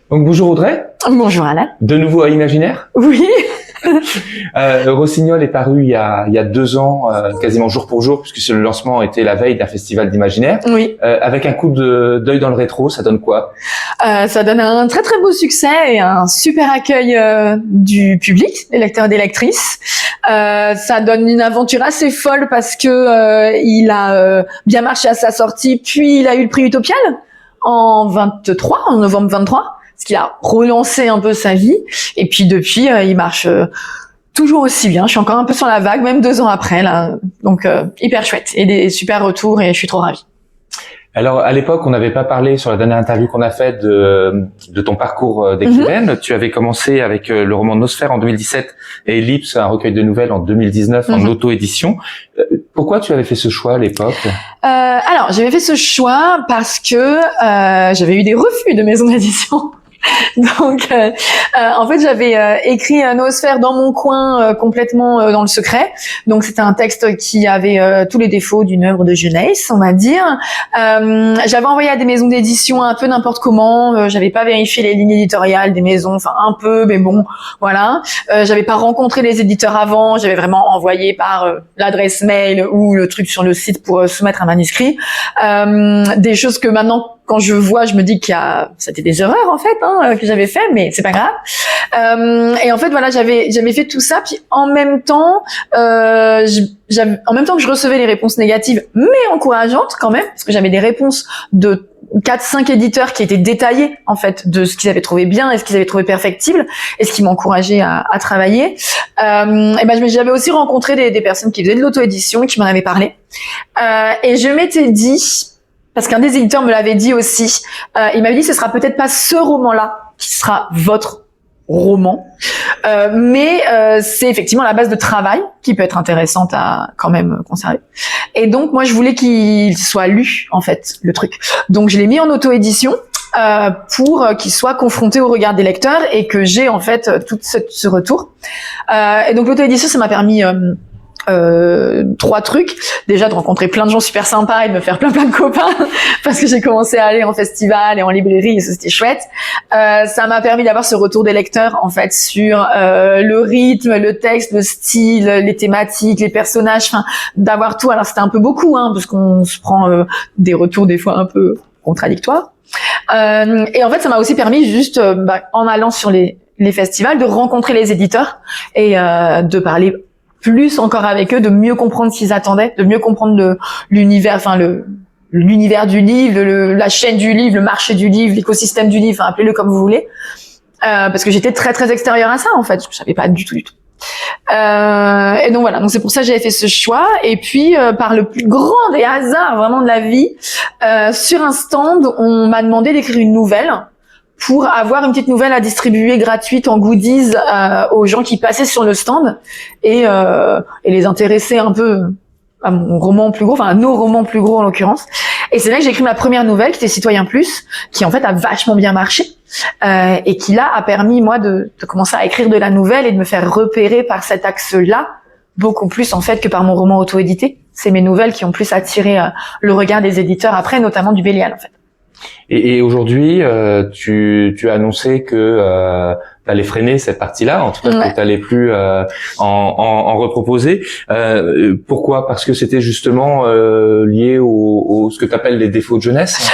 Donc bonjour Audrey. Bonjour Alain. De nouveau à Imaginaire. Oui. Rossignol est paru il y a 2 ans, quasiment jour pour jour, puisque le lancement était la veille d'un festival d'imaginaire. Oui. Avec un coup d'œil dans le rétro, ça donne quoi? Ça donne un très très beau succès et un super accueil du public, des lecteurs et des lectrices. Ça donne une aventure assez folle parce que il a bien marché à sa sortie, puis il a eu le prix Utopial en novembre 23, parce qu'il a relancé un peu sa vie. Et puis depuis, il marche toujours aussi bien. Je suis encore un peu sur la vague, même 2 ans après là. Donc hyper chouette et des super retours et je suis trop ravie. Alors, à l'époque, on n'avait pas parlé sur la dernière interview qu'on a faite de ton parcours d'écrivaine. Tu avais commencé avec le roman Nosphère en 2017 et Ellipse, un recueil de nouvelles en 2019 en auto-édition. Pourquoi tu avais fait ce choix à l'époque? Alors, j'avais fait ce choix parce que j'avais eu des refus de maisons d'édition. Donc, en fait, j'avais écrit Nosphère dans mon coin, complètement dans le secret. Donc, c'était un texte qui avait tous les défauts d'une œuvre de jeunesse, on va dire. J'avais envoyé à des maisons d'édition un peu n'importe comment. J'avais pas vérifié les lignes éditoriales des maisons, enfin un peu, mais bon, voilà. J'avais pas rencontré les éditeurs avant. J'avais vraiment envoyé par l'adresse mail ou le truc sur le site pour soumettre un manuscrit. Des choses que maintenant, quand je vois, je me dis c'était des erreurs en fait que j'avais fait, mais c'est pas grave. Et en fait voilà, j'avais fait tout ça, puis en même temps, en même temps que je recevais les réponses négatives, mais encourageantes quand même, parce que j'avais des réponses de 4-5 éditeurs qui étaient détaillés en fait de ce qu'ils avaient trouvé bien et ce qu'ils avaient trouvé perfectible et ce qui m'encourageait à travailler. Et ben j'avais aussi rencontré des personnes qui faisaient de l'auto-édition et qui m'en avaient parlé. Et je m'étais dit, parce qu'un des éditeurs me l'avait dit aussi, il m'avait dit ce sera peut-être pas ce roman-là qui sera votre roman, mais c'est effectivement la base de travail qui peut être intéressante à quand même conserver. Et donc moi je voulais qu'il soit lu en fait le truc. Donc je l'ai mis en auto-édition pour qu'il soit confronté au regard des lecteurs et que j'ai en fait tout ce retour. Et donc l'auto-édition ça m'a permis 3 trucs. Déjà de rencontrer plein de gens super sympas et de me faire plein de copains parce que j'ai commencé à aller en festival et en librairie et ça c'était chouette. Ça m'a permis d'avoir ce retour des lecteurs en fait sur le rythme, le texte, le style, les thématiques, les personnages, enfin d'avoir tout. Alors c'était un peu beaucoup parce qu'on se prend des retours des fois un peu contradictoires. Et en fait ça m'a aussi permis juste en allant sur les festivals de rencontrer les éditeurs et de parler plus encore avec eux, de mieux comprendre ce qu'ils attendaient, de mieux comprendre l'univers, enfin l'univers du livre, la chaîne du livre, le marché du livre, l'écosystème du livre, enfin appelez-le comme vous voulez, parce que j'étais très très extérieure à ça en fait, je savais pas du tout. Et donc voilà, donc c'est pour ça que j'avais fait ce choix. Et puis par le plus grand des hasards vraiment de la vie, sur un stand, on m'a demandé d'écrire une nouvelle pour avoir une petite nouvelle à distribuer gratuite en goodies aux gens qui passaient sur le stand et les intéresser un peu à mon roman plus gros, enfin à nos romans plus gros en l'occurrence. Et c'est là que j'ai écrit ma première nouvelle qui était Citoyen Plus, qui en fait a vachement bien marché et qui là a permis moi de commencer à écrire de la nouvelle et de me faire repérer par cet axe-là beaucoup plus en fait que par mon roman auto-édité. C'est mes nouvelles qui ont plus attiré le regard des éditeurs après, notamment du Bélial en fait. Et aujourd'hui, tu as annoncé que tu allais freiner cette partie-là, en tout cas que tu allais plus en reproposer. Pourquoi? Parce que c'était justement lié au ce que tu appelles les défauts de jeunesse.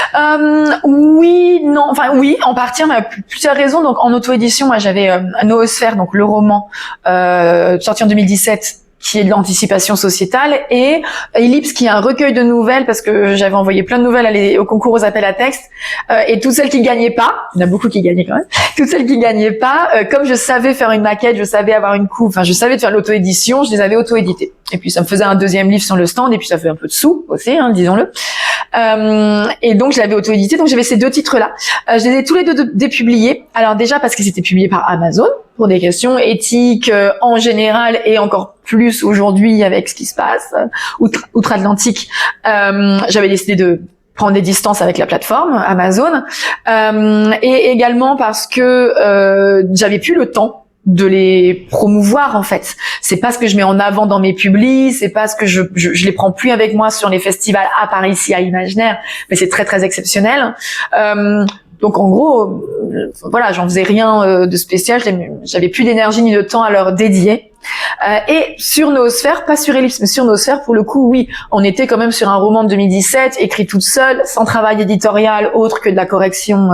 Oui, non, enfin oui, en partie, mais plusieurs raisons. Donc en auto-édition, moi j'avais Noosphère, donc le roman sorti en 2017. Qui est de l'anticipation sociétale, et Ellipse qui est un recueil de nouvelles parce que j'avais envoyé plein de nouvelles au concours aux appels à texte, et toutes celles qui gagnaient pas, il y en a beaucoup qui gagnaient quand même, toutes celles qui gagnaient pas, comme je savais faire une maquette, je savais avoir une couve, enfin je savais faire l'auto-édition, je les avais auto-éditées. Et puis ça me faisait un deuxième livre sur le stand, et puis ça fait un peu de sous aussi, disons-le. Et donc je l'avais auto-édité, donc j'avais ces 2 titres-là. Je les ai tous les 2 dépubliés. Alors déjà parce qu'ils étaient publiés par Amazon pour des questions éthiques en général et encore plus aujourd'hui avec ce qui se passe outre-Atlantique. J'avais décidé de prendre des distances avec la plateforme Amazon et également parce que j'avais plus le temps de les promouvoir en fait. C'est pas ce que je mets en avant dans mes publis, c'est pas ce que je les prends plus avec moi sur les festivals à part ici à Imaginaire, mais c'est très très exceptionnel. Donc en gros, voilà, j'en faisais rien de spécial. J'avais plus d'énergie ni de temps à leur dédier. Et sur Noosphère, pas sur Ellipse, mais sur Noosphère, pour le coup, oui, on était quand même sur un roman de 2017, écrit toute seule, sans travail éditorial autre que de la correction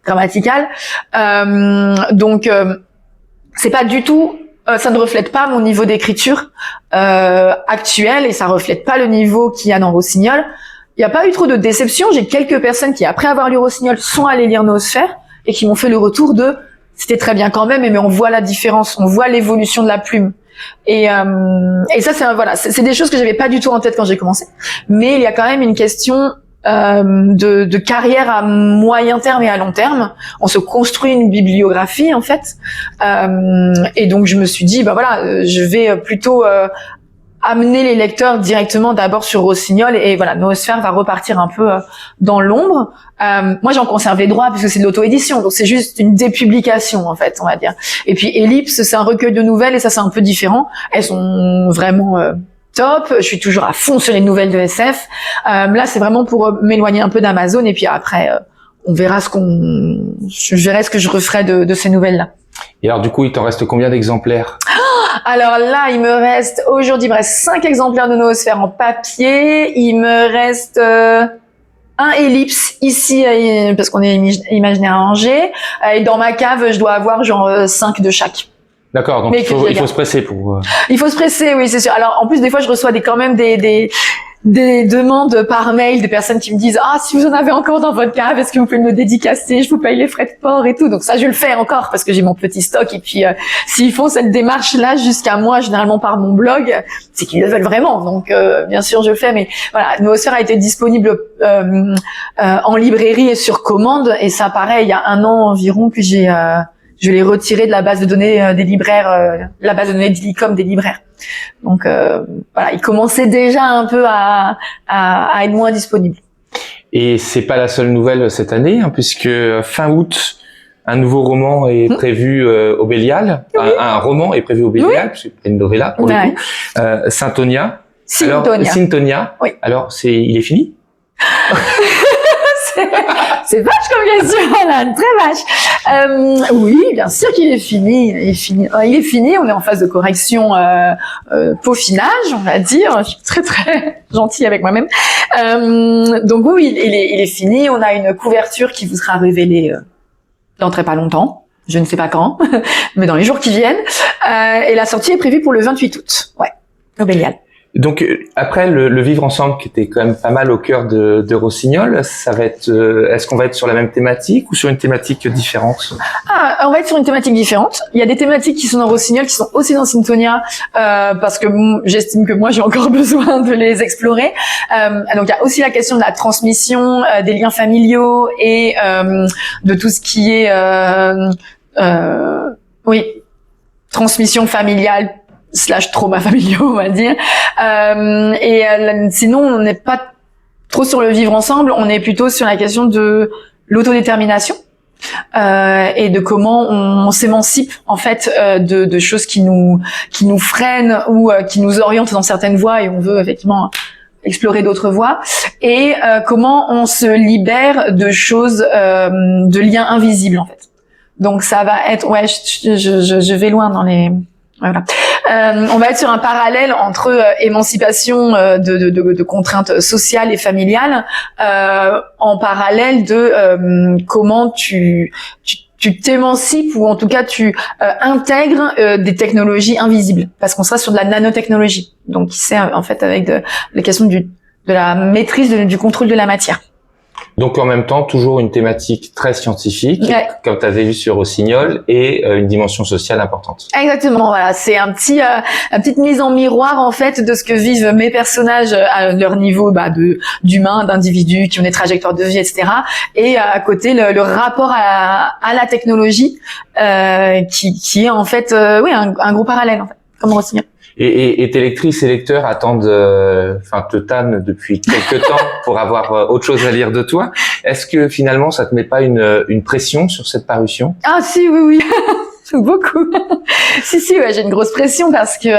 grammaticale. Donc c'est pas du tout, ça ne reflète pas mon niveau d'écriture actuel, et ça reflète pas le niveau qu'il y a dans Rossignol. Il n'y a pas eu trop de déception. J'ai quelques personnes qui, après avoir lu Rossignol, sont allées lire Noosphère et qui m'ont fait le retour de c'était très bien quand même, mais on voit la différence, on voit l'évolution de la plume. Et ça, c'est des choses que j'avais pas du tout en tête quand j'ai commencé. Mais il y a quand même une question de carrière à moyen terme et à long terme. On se construit une bibliographie en fait, et donc je me suis dit je vais plutôt amener les lecteurs directement d'abord sur Rossignol, et voilà, Noosphère va repartir un peu dans l'ombre. Moi, j'en conserve les droits puisque c'est de l'auto-édition, donc c'est juste une dépublication en fait, on va dire. Et puis Ellipse, c'est un recueil de nouvelles, et ça c'est un peu différent. Elles sont vraiment top. Je suis toujours à fond sur les nouvelles de SF. Là, c'est vraiment pour m'éloigner un peu d'Amazon, et puis après, on verra je verrai ce que je referai de ces nouvelles-là. Et alors, du coup, il t'en reste combien d'exemplaires? Alors là, il me reste 5 exemplaires de Noosphère en papier. Il me reste un Ellipse ici, parce qu'on est imaginaire à Angers. Et dans ma cave, je dois avoir 5 de chaque. D'accord, donc il faut se presser pour... Il faut se presser, oui, c'est sûr. Alors, en plus, des fois, je reçois quand même des demandes par mail de personnes qui me disent si vous en avez encore dans votre cave, est-ce que vous pouvez me le dédicacer, je vous paye les frais de port et tout. Donc ça, je le fais encore parce que j'ai mon petit stock, et puis s'ils font cette démarche là jusqu'à moi, généralement par mon blog, c'est qu'ils le veulent vraiment. Donc bien sûr, je le fais. Mais voilà, Noosphère a été disponible en librairie et sur commande, et ça, pareil, il y a 1 an environ que je l'ai retiré de la base de données des libraires, la base de données d'Illicom des libraires. Donc voilà, il commençait déjà un peu à être moins disponible. Et c'est pas la seule nouvelle cette année, puisque fin août, un nouveau roman est prévu au Bélial. Oui. Un roman est prévu au Bélial, puisque c'est une novella pour le coup. Syntonia. Syntonia. Oui. Alors, il est fini? C'est vache comme question, Alan, très vache. Oui, bien sûr qu'il est fini. Il est fini. On est en phase de correction, peaufinage, on va dire. Je suis très très gentille avec moi-même. Donc oui, il est fini. On a une couverture qui vous sera révélée dans très pas longtemps. Je ne sais pas quand, mais dans les jours qui viennent. Et la sortie est prévue pour le 28 août. Ouais, au Bélial. Donc après le vivre ensemble, qui était quand même pas mal au cœur de Rossignol, ça va être est-ce qu'on va être sur la même thématique ou sur une thématique différente? On va être sur une thématique différente. Il y a des thématiques qui sont dans Rossignol qui sont aussi dans Syntonia, parce que j'estime que moi j'ai encore besoin de les explorer. Donc il y a aussi la question de la transmission, des liens familiaux, et de tout ce qui est transmission familiale / trauma familiaux, on va dire. Sinon, on n'est pas trop sur le vivre ensemble, on est plutôt sur la question de l'autodétermination, et de comment on s'émancipe en fait de choses qui nous freinent ou qui nous orientent dans certaines voies, et on veut effectivement explorer d'autres voies, et comment on se libère de choses, de liens invisibles en fait. Donc ça va être, je vais loin dans les... Voilà. On va être sur un parallèle entre émancipation de contraintes sociales et familiales, en parallèle de comment tu t'émancipes, ou en tout cas tu intègres des technologies invisibles, parce qu'on sera sur de la nanotechnologie, donc c'est en fait avec la question de la maîtrise du contrôle de la matière. Donc en même temps, toujours une thématique très scientifique, comme tu avais vu sur Rossignol, et une dimension sociale importante. Exactement, voilà, c'est une petite mise en miroir en fait de ce que vivent mes personnages à leur niveau d'humains, d'individus qui ont des trajectoires de vie, etc. Et à côté le rapport à la technologie, qui est en fait un gros parallèle en fait, comme Rossignol. Et tes lectrices et lecteurs te tannent depuis quelques temps pour avoir autre chose à lire de toi. Est-ce que finalement ça te met pas une pression sur cette parution? Ah si, oui. Beaucoup. Si, ouais, j'ai une grosse pression parce que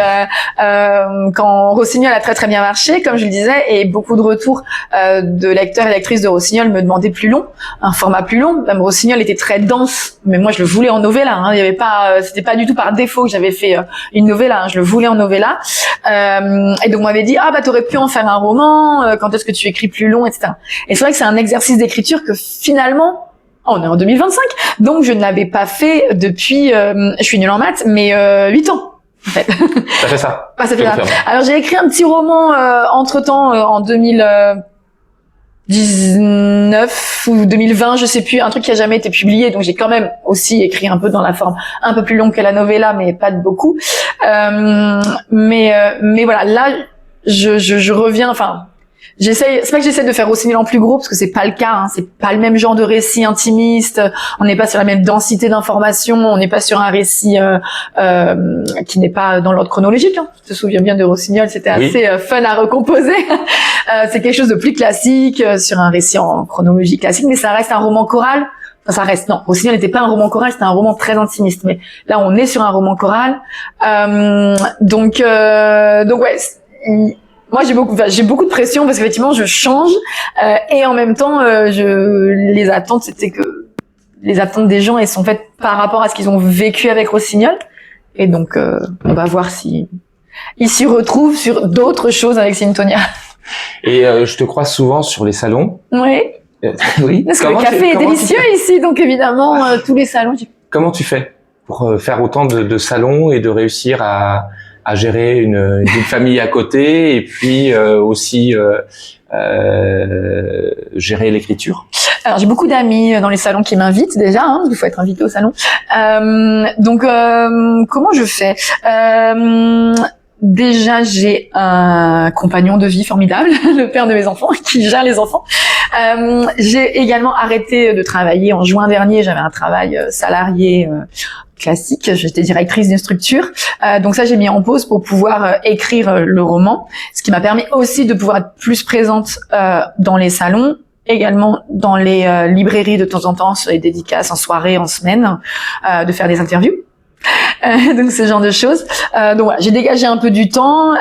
quand Rossignol a très très bien marché, comme je le disais, et beaucoup de retours de lecteurs et lectrices de Rossignol me demandaient plus long, un format plus long. Même Rossignol était très dense, mais moi je le voulais en novella. Hein. Il y avait pas, c'était pas du tout par défaut que j'avais fait une novella. Hein. Je le voulais en novella. Et donc on m'avait dit t'aurais pu en faire un roman. Quand est-ce que tu écris plus long, etc. Et c'est vrai que c'est un exercice d'écriture que finalement on est en 2025, donc je ne l'avais pas fait depuis, je suis nulle en maths, mais 8 ans, en fait. Ça fait ça. Ça fait ça. Alors j'ai écrit un petit roman entre-temps en 2019 ou 2020, je sais plus, un truc qui a jamais été publié, donc j'ai quand même aussi écrit un peu dans la forme un peu plus longue que la novella, mais pas de beaucoup. Mais voilà, là, je reviens, enfin... c'est pas que j'essaie de faire Rossignol en plus gros parce que c'est pas le cas, hein, c'est pas le même genre de récit intimiste, on n'est pas sur la même densité d'informations, on n'est pas sur un récit qui n'est pas dans l'ordre chronologique. Hein. Je te souviens bien de Rossignol, c'était assez fun à recomposer. C'est quelque chose de plus classique sur un récit en chronologie classique, mais ça reste un roman choral. Enfin, ça reste non. Rossignol n'était pas un roman choral, c'était un roman très intimiste. Mais là, on est sur un roman choral. Donc ouais. Moi, j'ai beaucoup de pression parce qu'effectivement, je change et en même temps, les attentes des gens, elles sont faites par rapport à ce qu'ils ont vécu avec Rossignol. Et donc, on va voir si ils s'y retrouvent sur d'autres choses avec Syntonia. Et je te croise souvent sur les salons. Oui. Oui. Parce que le café est délicieux ici, donc évidemment, tous les salons. Comment tu fais pour faire autant de salons et de réussir à gérer une famille à côté et puis aussi gérer l'écriture? Alors j'ai beaucoup d'amis dans les salons qui m'invitent déjà, hein, il faut être invité au salon. Donc comment je fais? Déjà, j'ai un compagnon de vie formidable, le père de mes enfants, qui gère les enfants. J'ai également arrêté de travailler en juin dernier. J'avais un travail salarié classique. J'étais directrice d'une structure. Donc ça, j'ai mis en pause pour pouvoir écrire le roman, ce qui m'a permis aussi de pouvoir être plus présente dans les salons, également dans les librairies de temps en temps, sur les dédicaces en soirée, en semaine, de faire des interviews. Donc ce genre de choses. Donc voilà, j'ai dégagé un peu du temps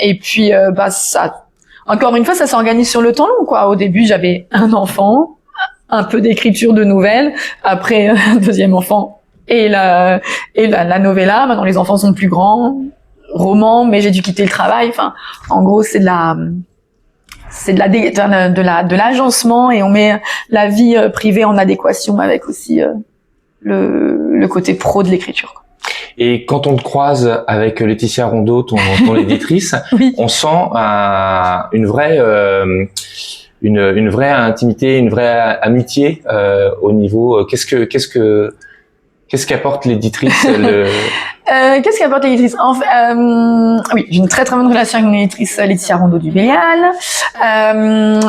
et puis ça, encore une fois, ça s'organise sur le temps long, quoi. Au début, j'avais un enfant, un peu d'écriture de nouvelles, après un deuxième enfant et la novella. Maintenant les enfants sont plus grands, roman, mais j'ai dû quitter le travail. Enfin, en gros, c'est de l'agencement et on met la vie privée en adéquation avec aussi le côté pro de l'écriture. Et quand on te croise avec Laetitia Rondeau, ton éditrice, oui. On sent une vraie intimité, une vraie amitié au niveau. Qu'est-ce qu'apporte l'éditrice Qu'est-ce qu'apporte l'éditrice? Oui, j'ai une très très bonne relation avec mon éditrice Laetitia Rondeau du Bélial. En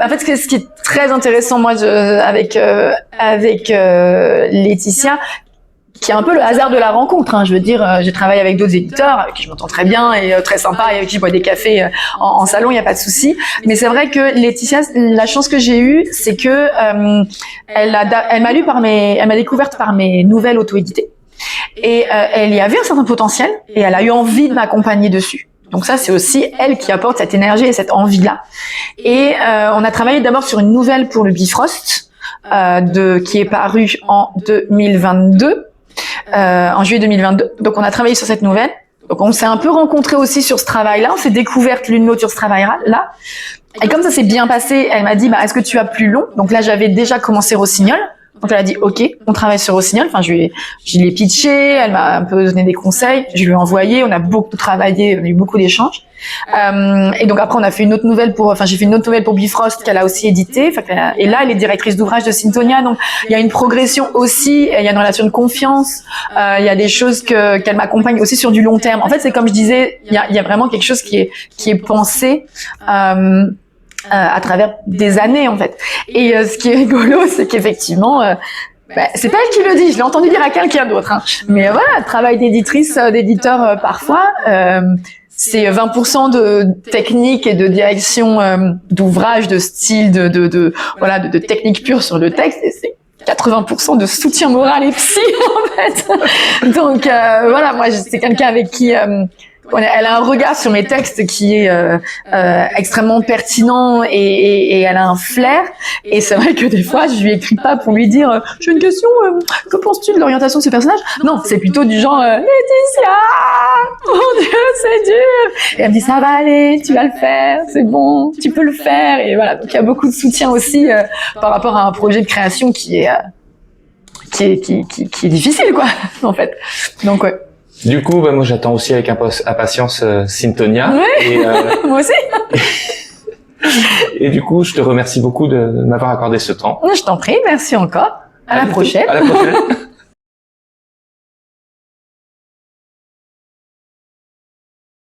fait, ce qui est très intéressant, moi, avec Laetitia, qui est un peu le hasard de la rencontre. Hein. Je veux dire, j'ai travaillé avec d'autres éditeurs avec qui je m'entends très bien et très sympa, et avec qui je bois des cafés en salon, il n'y a pas de souci. Mais c'est vrai que Laetitia, la chance que j'ai eue, c'est que elle m'a découverte par mes nouvelles auto-éditées, et elle y avait un certain potentiel, et elle a eu envie de m'accompagner dessus. Donc ça, c'est aussi elle qui apporte cette énergie et cette envie-là. Et on a travaillé d'abord sur une nouvelle pour le Bifrost, qui est parue en 2022. En juillet 2022. Donc on a travaillé sur cette nouvelle. Donc on s'est un peu rencontrés aussi sur ce travail-là. On s'est découvertes l'une l'autre sur ce travail-là. Et comme ça s'est bien passé, elle m'a dit est-ce que tu as plus long? Donc là j'avais déjà commencé Rossignol. Donc elle a dit OK, on travaille sur Rossignol. Enfin je l'ai pitché, elle m'a un peu donné des conseils, je lui ai envoyé, on a beaucoup travaillé, on a eu beaucoup d'échanges. Et donc après on a fait une autre nouvelle j'ai fait une autre nouvelle pour Bifrost qu'elle a aussi édité. Et là elle est directrice d'ouvrage de Syntonia, donc il y a une progression aussi, il y a une relation de confiance, il y a des choses qu'elle m'accompagne aussi sur du long terme. En fait c'est comme je disais, il y a vraiment quelque chose qui est pensé à travers des années en fait. Et ce qui est rigolo, c'est qu'effectivement c'est pas elle qui le dit, je l'ai entendu dire à quelqu'un d'autre. Hein. Mais voilà, le travail d'éditrice, d'éditeur parfois, c'est 20% de technique et de direction d'ouvrage, de style, de technique pure sur le texte, et c'est 80% de soutien moral et psy en fait. Donc voilà, moi c'est quelqu'un avec qui elle a un regard sur mes textes qui est extrêmement pertinent et elle a un flair. Et c'est vrai que des fois, je lui écris pas pour lui dire j'ai une question, que penses-tu de l'orientation de ce personnage? Non, c'est plutôt du genre Laetitia, mon Dieu, c'est dur. Et elle me dit ça va aller, tu vas le faire, c'est bon, tu peux le faire. Et voilà, donc il y a beaucoup de soutien aussi par rapport à un projet de création qui est difficile quoi, en fait. Donc ouais. Du coup, moi j'attends aussi avec impatience Syntonia. Ouais. Et, moi aussi. et du coup, je te remercie beaucoup de m'avoir accordé ce temps. Je t'en prie, merci encore. À la prochaine. À la prochaine.